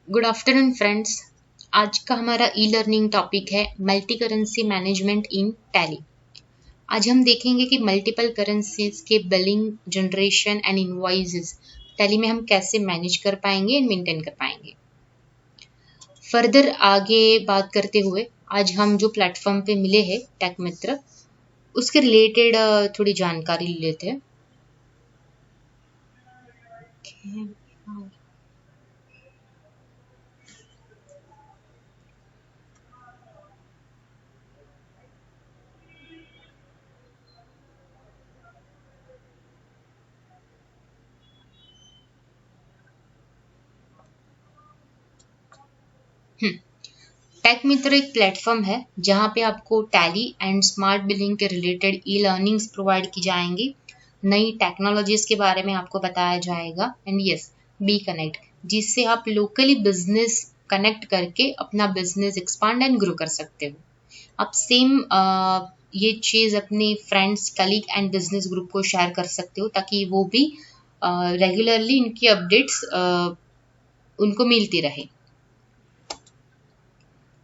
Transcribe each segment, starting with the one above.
Good afternoon friends. आज का हमारा ई लर्निंग टॉपिक है मल्टी करेंसी मैनेजमेंट इन टैली। आज हम देखेंगे कि मल्टीपल करेंसीज के billing generation and invoices tally में हम कैसे मैनेज कर पाएंगे एंड मेंटेन कर पाएंगे। फर्दर आगे बात करते हुए आज हम जो प्लेटफॉर्म पे मिले हैं टेक मित्र, उसके रिलेटेड थोड़ी जानकारी ले लेते हैं। टेक मित्र एक प्लेटफॉर्म है जहाँ पे आपको टैली एंड स्मार्ट बिलिंग के रिलेटेड ई लर्निंग्स प्रोवाइड की जाएंगी। नई टेक्नोलॉजीज के बारे में आपको बताया जाएगा एंड यस, बी कनेक्ट, जिससे आप लोकली बिजनेस कनेक्ट करके अपना बिजनेस एक्सपांड एंड ग्रो कर सकते हो। आप सेम ये चीज़ अपने friends, colleague and business group को शेयर कर सकते हो ताकि वो भी रेगुलरली इनकी अपडेट्स उनको मिलती रहे।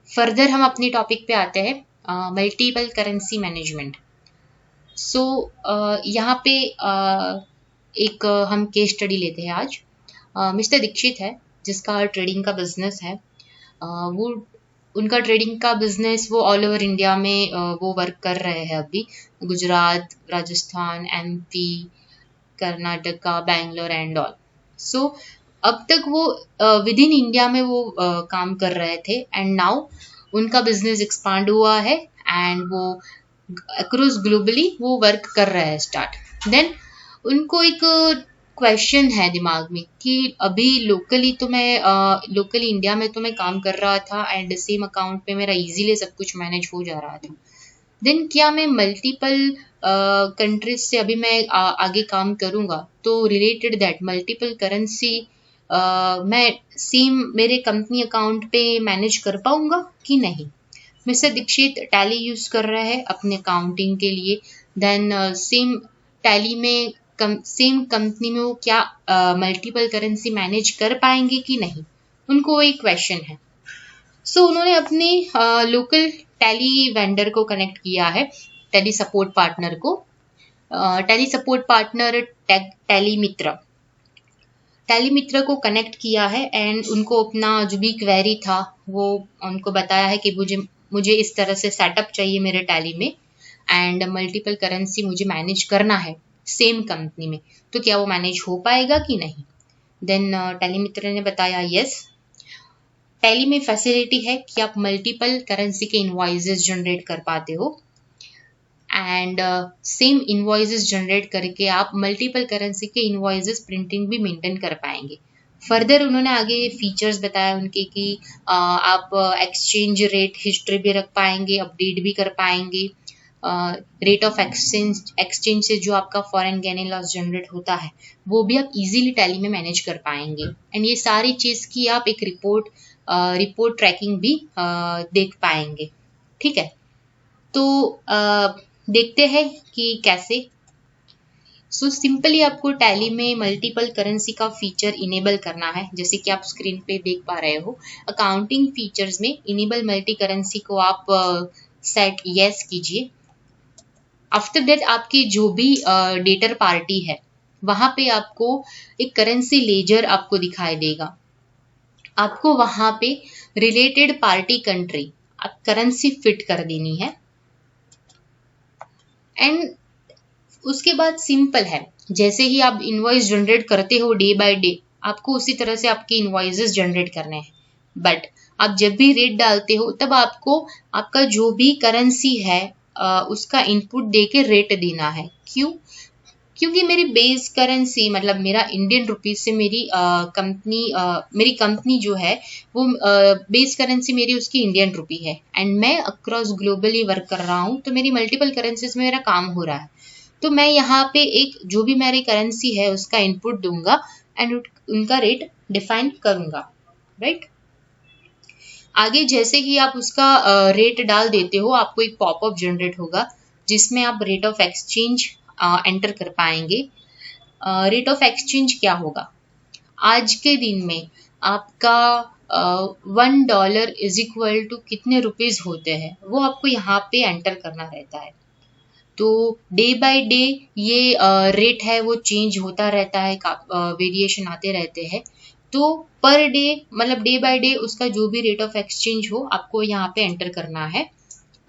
फर्दर हम अपनी टॉपिक पे आते हैं, मल्टीपल करेंसी मैनेजमेंट। सो यहाँ पे एक हम केस स्टडी लेते हैं आज। मिस्टर दीक्षित है जिसका ट्रेडिंग का बिजनेस है। वो उनका ट्रेडिंग का बिजनेस वो ऑल ओवर इंडिया में वो वर्क कर रहे हैं अभी। Gujarat, Rajasthan, MP, Karnataka, Bangalore and all. So अब तक वो विद इन इंडिया में वो काम कर रहे थे एंड नाउ उनका बिजनेस एक्सपांड हुआ है एंड वो अक्रॉस ग्लोबली वो वर्क कर रहा है स्टार्ट। देन उनको एक क्वेश्चन है दिमाग में कि अभी लोकली तो मैं लोकली इंडिया में तो मैं काम कर रहा था एंड सेम अकाउंट पे मेरा इजीली सब कुछ मैनेज हो जा रहा था। देन क्या मैं मल्टीपल कंट्रीज से अभी मैं आगे काम करूंगा तो रिलेटेड दैट मल्टीपल करेंसी मैं सेम मेरे कंपनी अकाउंट पे मैनेज कर पाऊंगा कि नहीं। मिस्टर दीक्षित टैली यूज कर रहे हैं अपने अकाउंटिंग के लिए। देन सेम टैली में सेम कंपनी में वो क्या मल्टीपल करेंसी मैनेज कर पाएंगे कि नहीं, उनको एक क्वेश्चन है। सो उन्होंने अपने लोकल टैली वेंडर को कनेक्ट किया है, टैली सपोर्ट पार्टनर को। टैली सपोर्ट पार्टनर टैली मित्र को कनेक्ट किया है एंड उनको अपना जो भी क्वेरी था वो उनको बताया है कि मुझे इस तरह से सेटअप चाहिए मेरे टैली में एंड मल्टीपल करेंसी मुझे मैनेज करना है सेम कंपनी में, तो क्या वो मैनेज हो पाएगा कि नहीं। देन टैली मित्र ने बताया यस, टैली में फैसिलिटी है कि आप मल्टीपल करेंसी के इनवॉइसेस जनरेट कर पाते हो एंड सेम इनवॉइसेस जनरेट करके आप मल्टीपल करेंसी के इनवॉइसेस प्रिंटिंग भी मेंटेन कर पाएंगे। फर्दर उन्होंने आगे फीचर्स बताया उनके कि आप एक्सचेंज रेट हिस्ट्री भी रख पाएंगे, अपडेट भी कर पाएंगे। रेट ऑफ एक्सचेंज से जो आपका foreign gain and loss generate होता है वो भी आप इजीली टैली में मैनेज कर पाएंगे एंड ये सारी चीज़ की आप एक रिपोर्ट ट्रैकिंग भी देख पाएंगे। ठीक है, तो देखते हैं कि कैसे। सो सिंपली आपको टैली में मल्टीपल करेंसी का फीचर इनेबल करना है। जैसे कि आप स्क्रीन पे देख पा रहे हो, अकाउंटिंग फीचर्स में इनेबल मल्टी करेंसी को आप सेट यस कीजिए। आफ्टर दैट आपकी जो भी डेटर पार्टी है वहां पे आपको एक करेंसी लेजर आपको दिखाई देगा। आपको वहां पे related party country currency fit कर देनी है एंड उसके बाद सिंपल है, जैसे ही आप इनवॉइस जनरेट करते हो डे बाय डे आपको उसी तरह से आपके इनवॉइसेस जनरेट करने हैं। बट आप जब भी रेट डालते हो तब आपको आपका जो भी करेंसी है उसका इनपुट देके रेट देना है। क्यों? क्योंकि मेरी बेस करेंसी मतलब मेरा इंडियन रुपीज से मेरी कंपनी जो है वो बेस करेंसी मेरी उसकी इंडियन रुपी है एंड मैं अक्रॉस ग्लोबली वर्क कर रहा हूँ तो मेरी मल्टीपल करेंसीज में मेरा काम हो रहा है। तो मैं यहाँ पे एक जो भी मेरी करेंसी है उसका इनपुट दूंगा एंड उनका रेट डिफाइन करूंगा, राइट। आगे जैसे ही आप उसका रेट डाल देते हो आपको एक पॉपअप जनरेट होगा जिसमें आप रेट ऑफ एक्सचेंज एंटर कर पाएंगे। रेट ऑफ एक्सचेंज क्या होगा? आज के दिन में आपका $1 इज इक्वल टू कितने रुपीज होते हैं वो आपको यहाँ पे एंटर करना रहता है। तो डे बाय डे ये रेट है वो चेंज होता रहता है, वेरिएशन आते रहते हैं। तो पर डे मतलब डे बाय डे उसका जो भी रेट ऑफ एक्सचेंज हो आपको यहाँ पे एंटर करना है।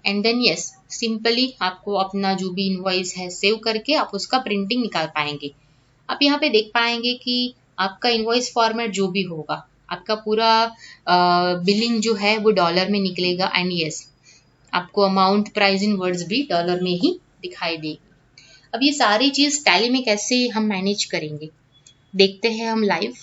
एंड देन यस, सिंपली आपको अपना जो भी इनवॉइस है सेव करके आप उसका प्रिंटिंग निकाल पाएंगे। आप यहाँ पे देख पाएंगे कि आपका इनवॉइस फॉर्मेट जो भी होगा आपका पूरा बिलिंग जो है वो डॉलर में निकलेगा। एंड यस, आपको अमाउंट प्राइस इन वर्ड्स भी डॉलर में ही दिखाई देगी। अब ये सारी चीज टैली में कैसे हम मैनेज करेंगे देखते हैं हम लाइव।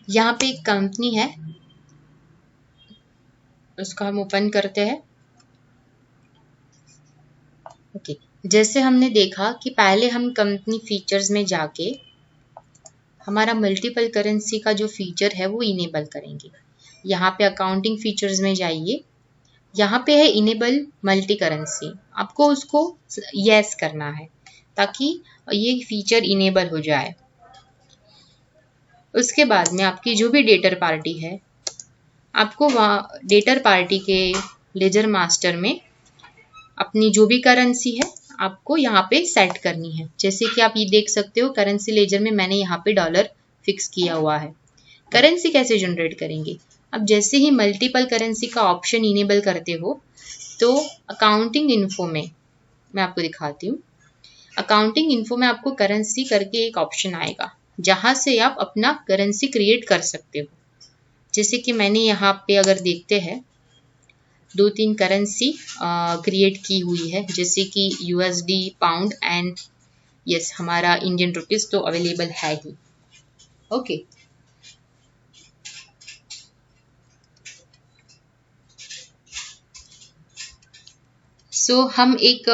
यहाँ पे एक कंपनी है उसको हम ओपन करते हैं। ओके, जैसे हमने देखा कि पहले हम कंपनी फीचर्स में जाके हमारा मल्टीपल करेंसी का जो फीचर है वो इनेबल करेंगे। यहाँ पे अकाउंटिंग फीचर्स में जाइए, यहाँ पे है इनेबल मल्टी करेंसी, आपको उसको यस करना है ताकि ये फीचर इनेबल हो जाए। उसके बाद में आपकी जो भी डेटर पार्टी है आपको वहाँ डेटर पार्टी के लेजर मास्टर में अपनी जो भी करेंसी है आपको यहाँ पे सेट करनी है। जैसे कि आप ये देख सकते हो करेंसी लेजर में मैंने यहाँ पे डॉलर फिक्स किया हुआ है। करेंसी कैसे जनरेट करेंगे? अब जैसे ही मल्टीपल करेंसी का ऑप्शन इनेबल करते हो तो अकाउंटिंग इन्फो में मैं आपको दिखाती हूँ। अकाउंटिंग इन्फो में आपको करेंसी करके एक ऑप्शन आएगा जहां से आप अपना करेंसी क्रिएट कर सकते हो। जैसे कि मैंने यहाँ पे अगर देखते हैं 2-3 करेंसी क्रिएट की हुई है, जैसे कि USD, पाउंड एंड यस हमारा इंडियन रुपीज तो अवेलेबल है ही। ओके, सो हम एक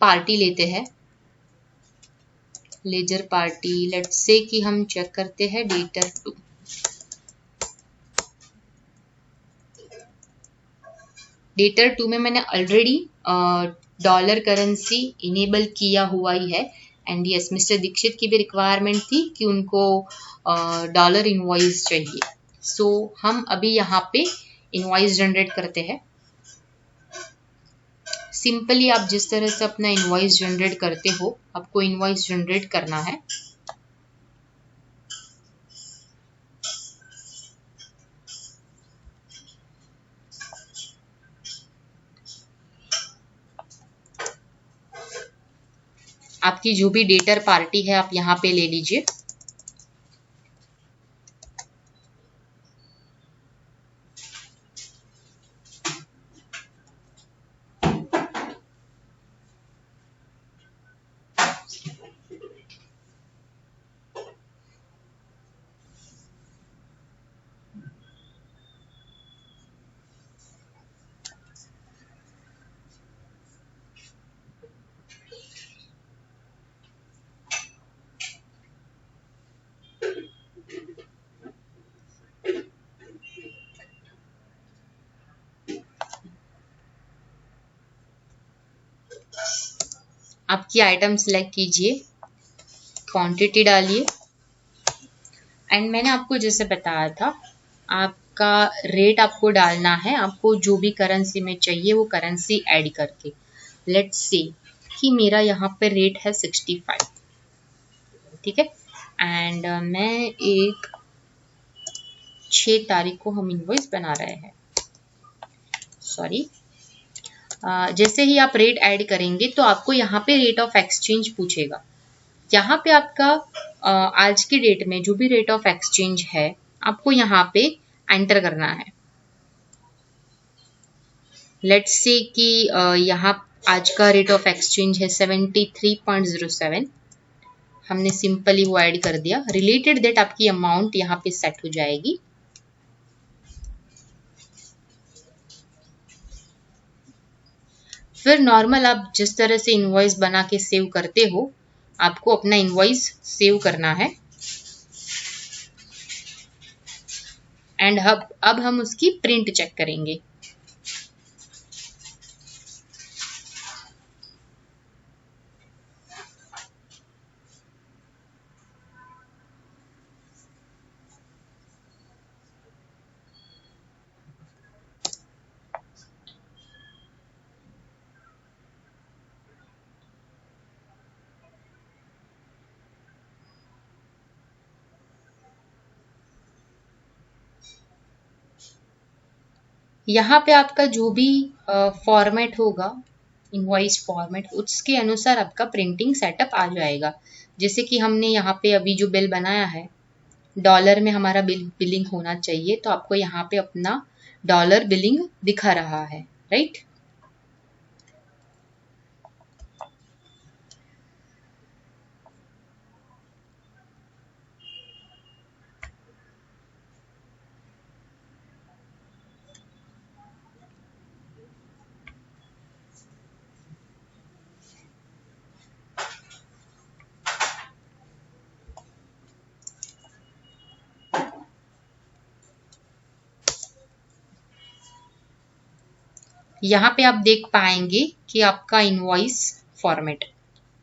पार्टी लेते हैं, लेजर पार्टी। लेट्स से कि हम चेक करते हैं डेटर 2। डेटर 2 में मैंने ऑलरेडी डॉलर करेंसी इनेबल किया हुआ ही है। एंड यस, मिस्टर दीक्षित की भी रिक्वायरमेंट थी कि उनको डॉलर इनवॉइस चाहिए। सो हम अभी यहाँ पे इनवॉइस जनरेट करते हैं। सिंपली आप जिस तरह से अपना इनवॉइस जनरेट करते हो आपको इनवॉइस जनरेट करना है। आपकी जो भी डेटर पार्टी है आप यहाँ पे ले लीजिए। आपकी आइटम सिलेक्ट कीजिए, क्वांटिटी डालिए एंड मैंने आपको जैसे बताया था आपका रेट आपको डालना है, आपको जो भी करेंसी में चाहिए वो करेंसी ऐड करके। लेट्स से कि मेरा यहाँ पे रेट है 65, ठीक है। एंड मैं एक 6 तारीख को हम इनवॉइस बना रहे हैं, सॉरी। जैसे ही आप रेट ऐड करेंगे तो आपको यहाँ पे रेट ऑफ एक्सचेंज पूछेगा। यहाँ पे आपका आज की डेट में जो भी रेट ऑफ एक्सचेंज है आपको यहाँ पे एंटर करना है। लेट्स से कि यहाँ आज का रेट ऑफ एक्सचेंज है 73.07, हमने सिंपली वो ऐड कर दिया। रिलेटेड दैट आपकी अमाउंट यहाँ पे सेट हो जाएगी। फिर नॉर्मल आप जिस तरह से इनवॉइस बना के सेव करते हो आपको अपना इनवॉइस सेव करना है एंड अब हम उसकी प्रिंट चेक करेंगे। यहाँ पे आपका जो भी फॉर्मेट होगा इनवॉइस फॉर्मेट उसके अनुसार आपका प्रिंटिंग सेटअप आ जाएगा। जैसे कि हमने यहाँ पे अभी जो बिल बनाया है डॉलर में हमारा बिलिंग होना चाहिए, तो आपको यहाँ पे अपना डॉलर बिलिंग दिखा रहा है, राइट। यहाँ पे आप देख पाएंगे कि आपका इनवॉइस फॉर्मेट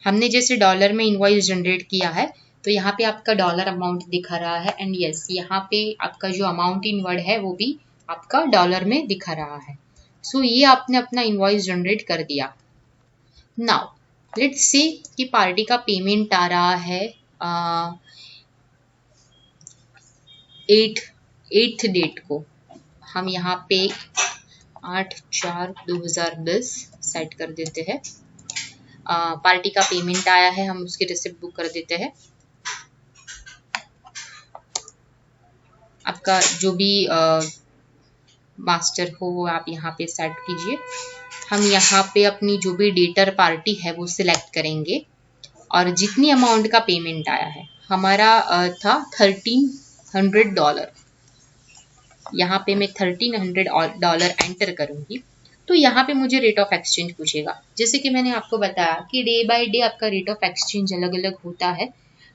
हमने जैसे डॉलर में इनवॉइस जनरेट किया है तो यहाँ पे आपका डॉलर अमाउंट दिखा रहा है एंड यस यहाँ पे आपका जो अमाउंट इन वर्ड है वो भी आपका डॉलर में दिखा रहा है। सो ये आपने अपना इनवॉइस जनरेट कर दिया। नाउ लेट्स सी कि पार्टी का पेमेंट आ रहा है 8th डेट को। हम यहाँ पे 8/4/2020 सेट कर देते हैं। पार्टी का पेमेंट आया है, हम उसकी रिसिप्ट बुक कर देते हैं। आपका जो भी मास्टर हो वो आप यहाँ पे सेट कीजिए। हम यहाँ पे अपनी जो भी डेटर पार्टी है वो सिलेक्ट करेंगे और जितनी अमाउंट का पेमेंट आया है हमारा था $1300। यहाँ पे मैं $1300 एंटर करूंगी तो यहाँ पे मुझे रेट ऑफ एक्सचेंज पूछेगा। जैसे कि मैंने आपको बताया कि डे बाय डे आपका रेट ऑफ एक्सचेंज अलग अलग होता है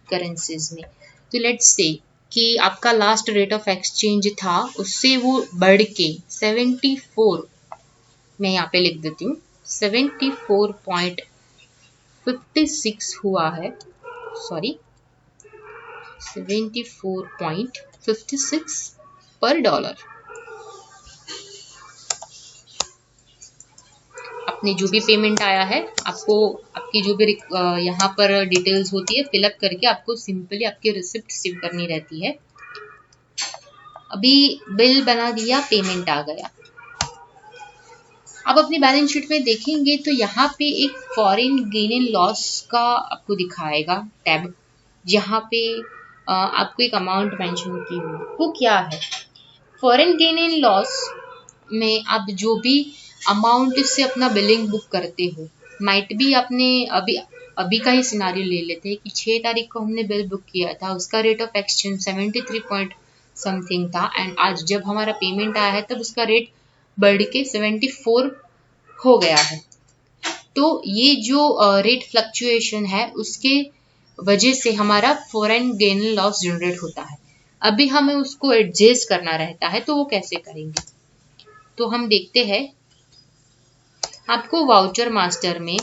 करेंसीज में। तो लेट्स से कि आपका लास्ट रेट ऑफ एक्सचेंज था उससे वो बढ़ के 74, मैं यहाँ पे लिख देती हूँ 74.56 हुआ है, सॉरी 74.56 पर डॉलर। आपने जो भी पेमेंट आया है आपको आपकी जो भी यहाँ पर डिटेल्स होती है फिलअप करके आपको सिंपली आपकी रिसिप्ट सेव करनी रहती है। अभी बिल बना दिया, पेमेंट आ गया। अब अपनी बैलेंस शीट में देखेंगे तो यहाँ पे एक फॉरेन गेन एंड लॉस का आपको दिखाएगा टैब, जहाँ पे आपको एक अमाउंट मेंशन की हुई, वो क्या है। फॉरेन गेन एंड लॉस में आप जो भी अमाउंट से अपना बिलिंग बुक करते हो, माइट भी आपने अभी अभी का ही सिनारियो ले लेते हैं कि 6 तारीख को हमने बिल बुक किया था, उसका rate of exchange 73 point something था, एंड आज जब हमारा पेमेंट आया है तब उसका रेट बढ़ के 74 हो गया है। तो ये जो रेट फ्लक्चुएशन है उसके वजह से हमारा फॉरेन गेन लॉस जनरेट होता है। अभी हमें उसको एडजस्ट करना रहता है, तो वो कैसे करेंगे, तो हम देखते हैं। आपको वाउचर मास्टर में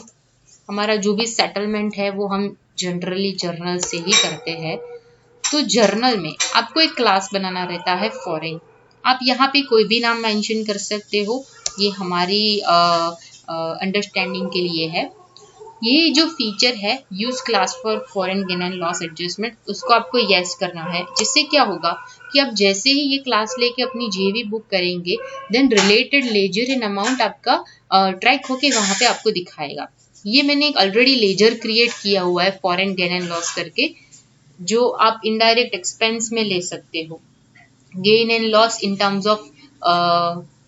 हमारा जो भी सेटलमेंट है वो हम जनरली जर्नल से ही करते हैं। तो जर्नल में आपको एक क्लास बनाना रहता है फॉरेन। आप यहाँ पे कोई भी नाम मेंशन कर सकते हो, ये हमारी अंडरस्टैंडिंग के लिए है। ये जो फीचर है use class for foreign gain and loss adjustment, उसको आपको यस करना है, जिससे क्या होगा कि आप जैसे ही ये क्लास लेके अपनी जेवी बुक करेंगे, then related ledger in amount आपका ट्रैक होके वहां पे आपको दिखाएगा। ये मैंने एक ऑलरेडी लेजर क्रिएट किया हुआ है फॉरेन गेन एंड लॉस करके, जो आप इनडायरेक्ट एक्सपेंस में ले सकते हो। Gain and loss in terms of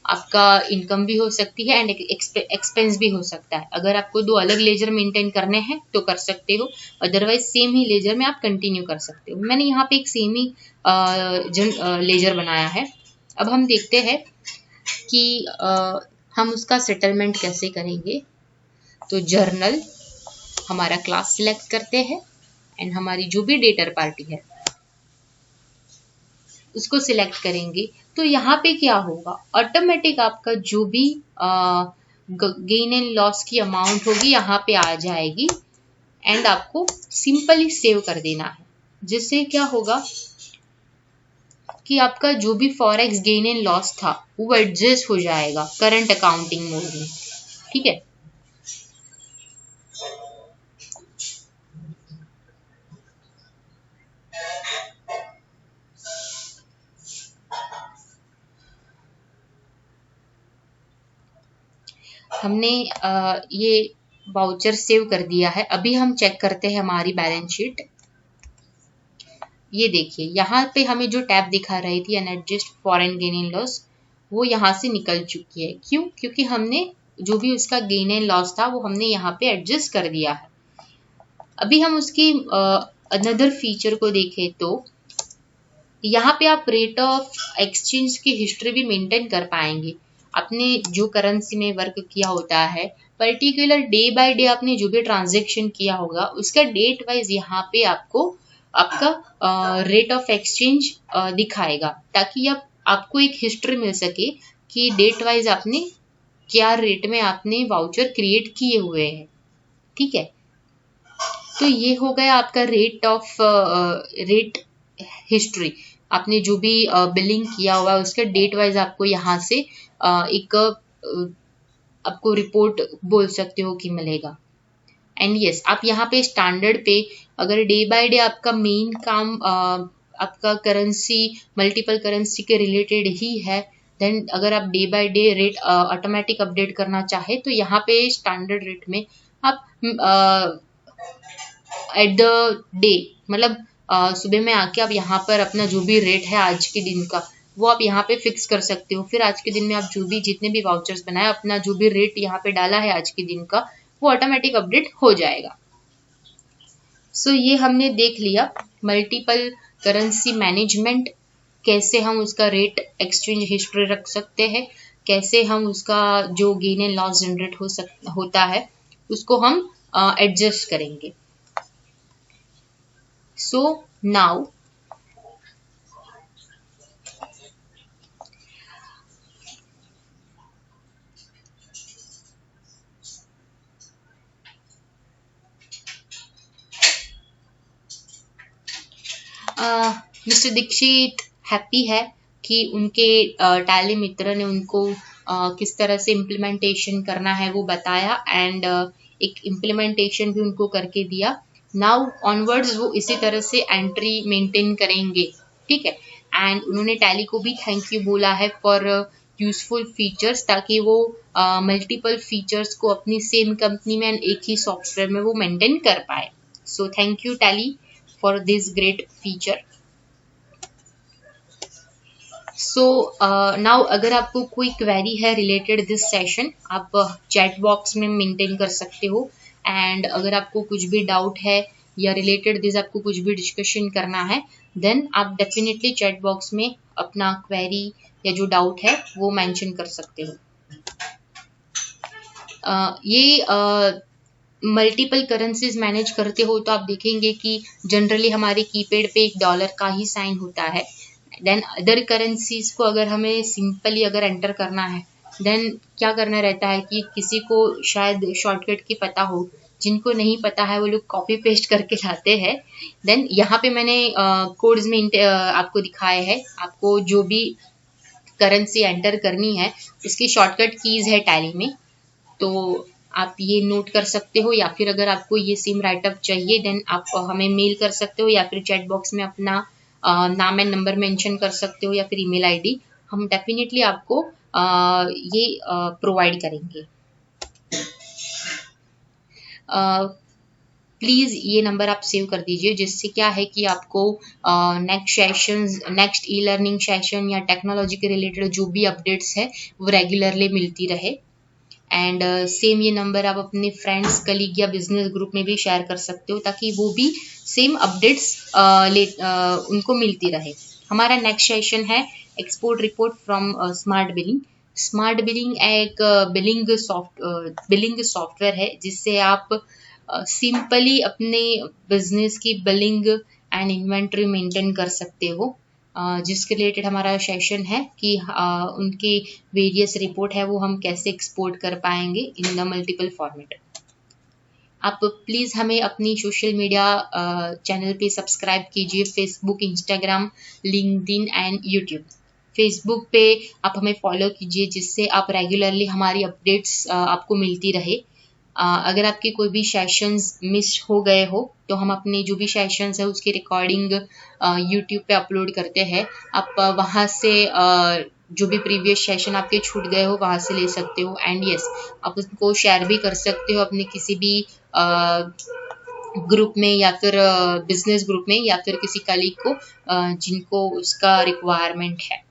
आपका इनकम भी हो सकती है एंड एक्सपेंस भी हो सकता है। अगर आपको दो अलग लेजर मेंटेन करने हैं तो कर सकते हो, अदरवाइज सेम ही लेजर में आप कंटिन्यू कर सकते हो। मैंने यहाँ पे एक सेम ही लेजर बनाया है। अब हम देखते हैं कि हम उसका सेटलमेंट कैसे करेंगे। तो जर्नल हमारा क्लास सिलेक्ट करते हैं एंड हमारी जो भी डेटर पार्टी है उसको सिलेक्ट करेंगे। तो यहाँ पे क्या होगा, ऑटोमेटिक आपका जो भी गेन एंड लॉस की अमाउंट होगी यहाँ पे आ जाएगी एंड आपको सिंपली सेव कर देना है, जिससे क्या होगा कि आपका जो भी फॉरेक्स गेन एंड लॉस था वो एडजस्ट हो जाएगा करंट अकाउंटिंग मोड में। ठीक है, हमने ये वाउचर सेव कर दिया है। अभी हम चेक करते हैं हमारी बैलेंस शीट। ये देखिए यहाँ पे हमें जो टैब दिखा रही थी अनएडजस्ट फॉरेन गेन एंड लॉस, वो यहाँ से निकल चुकी है। क्यों? क्योंकि हमने जो भी उसका गेन एंड लॉस था वो हमने यहाँ पे एडजस्ट कर दिया है। अभी हम उसकी अनदर फीचर को देखें तो यहाँ पे आप रेट ऑफ एक्सचेंज की हिस्ट्री भी मेंटेन कर पाएंगे। आपने जो करेंसी में वर्क किया होता है, पर्टिकुलर डे बाय डे आपने जो भी ट्रांजेक्शन किया होगा उसका डेट वाइज यहाँ पे आपको आपका रेट ऑफ एक्सचेंज दिखाएगा, ताकि आपको एक हिस्ट्री मिल सके कि डेट वाइज आपने क्या रेट में आपने वाउचर क्रिएट किए हुए हैं। ठीक है, तो ये हो गया आपका रेट हिस्ट्री। आपने जो भी बिलिंग किया हुआ है उसके डेट वाइज आपको यहाँ से एक आपको रिपोर्ट बोल सकते हो कि मिलेगा। एंड यस, आप यहाँ पे स्टैंडर्ड पे अगर डे बाय डे आपका मेन काम आपका करेंसी मल्टीपल करेंसी के रिलेटेड ही है, देन अगर आप day by day rate automatic update करना चाहे तो यहाँ पे स्टैंडर्ड रेट में आप एट द डे मतलब सुबह में आके आप यहाँ पर अपना जो भी रेट है आज के दिन का वो आप यहाँ पे फिक्स कर सकते हो। फिर आज के दिन में आप जो भी जितने भी वाउचर्स बनाए अपना जो भी रेट यहाँ पे डाला है आज के दिन का वो ऑटोमेटिक अपडेट हो जाएगा। सो ये हमने देख लिया मल्टीपल करेंसी मैनेजमेंट, कैसे हम उसका रेट एक्सचेंज हिस्ट्री रख सकते हैं, कैसे हम उसका जो गेन एंड लॉस जनरेट होता है उसको हम एडजस्ट करेंगे। So now mister Dikshit happy है कि उनके टैली मित्र ने उनको किस तरह से इम्प्लीमेंटेशन करना है वो बताया एंड एक इम्प्लीमेंटेशन भी उनको करके दिया। नाउ ऑनवर्ड्स वो इसी तरह से एंट्री मेंटेन करेंगे। ठीक है, एंड उन्होंने टैली को भी थैंक यू बोला है फॉर यूजफुल फीचर्स, ताकि वो मल्टीपल फीचर्स को अपनी सेम कंपनी में एक ही सॉफ्टवेयर में वो मेंटेन कर पाए. So thank you tally for this great feature. So now अगर आपको कोई क्वेरी है रिलेटेड दिस सेशन, आप चैट बॉक्स में मेंटेन कर सकते हो. एंड अगर आपको कुछ भी डाउट है या रिलेटेड दिस आपको कुछ भी डिस्कशन करना है, देन आप डेफिनेटली चैट बॉक्स में अपना क्वेरी या जो डाउट है वो मेंशन कर सकते हो. ये मल्टीपल करेंसीज मैनेज करते हो तो आप देखेंगे कि जनरली हमारे कीपैड पे $1 का ही साइन होता है. देन अदर करेंसीज को अगर हमें सिंपली अगर एंटर करना है, देन क्या करना रहता है कि किसी को शायद शॉर्टकट की पता हो, जिनको नहीं पता है वो लोग कॉपी पेस्ट करके लाते हैं. देन यहाँ पे मैंने कोड्स में आपको दिखाए है, आपको जो भी करेंसी एंटर करनी है उसकी शॉर्टकट कीज है टैली में, तो आप ये नोट कर सकते हो. या फिर अगर आपको ये सेम राइटअप चाहिए देन आप हमें मेल कर सकते हो, या फिर चैट बॉक्स में अपना नाम एंड नंबर मेंशन कर सकते हो, या फिर ईमेल आईडी. हम डेफिनेटली आपको ये प्रोवाइड करेंगे. प्लीज़ ये नंबर आप सेव कर दीजिए, जिससे क्या है कि आपको नेक्स्ट ई लर्निंग सेशन या टेक्नोलॉजी के रिलेटेड जो भी अपडेट्स है वो रेगुलरली मिलती रहे. एंड सेम ये नंबर आप अपने फ्रेंड्स, कलीग या बिजनेस ग्रुप में भी शेयर कर सकते हो, ताकि वो भी सेम अपडेट्स उनको मिलती रहे. हमारा नेक्स्ट सेशन है export report from smart billing. Smart billing एक बिलिंग सॉफ्टवेयर है जिससे आप सिंपली अपने बिजनेस की बिलिंग एंड इन्वेंट्री मेंटेन कर सकते हो. जिसके रिलेटेड हमारा सेशन है कि उनके वेरियस रिपोर्ट है वो हम कैसे एक्सपोर्ट कर पाएंगे इन द मल्टीपल फॉर्मेट. आप प्लीज़ हमें अपनी सोशल मीडिया चैनल पे सब्सक्राइब कीजिए, Facebook, Instagram, LinkedIn and YouTube. Facebook पे आप हमें फॉलो कीजिए, जिससे आप रेगुलरली हमारी अपडेट्स आपको मिलती रहे. अगर आपके कोई भी सेशंस मिस हो गए हो तो हम अपने जो भी सेशंस है उसकी रिकॉर्डिंग यूट्यूब पे अपलोड करते हैं. आप वहाँ से जो भी प्रीवियस सेशन आपके छूट गए हो वहाँ से ले सकते हो. एंड यस, आप उसको शेयर भी कर सकते हो अपने किसी भी ग्रुप में, या फिर बिजनेस ग्रुप में, या फिर किसी कलीग को जिनको उसका रिक्वायरमेंट है.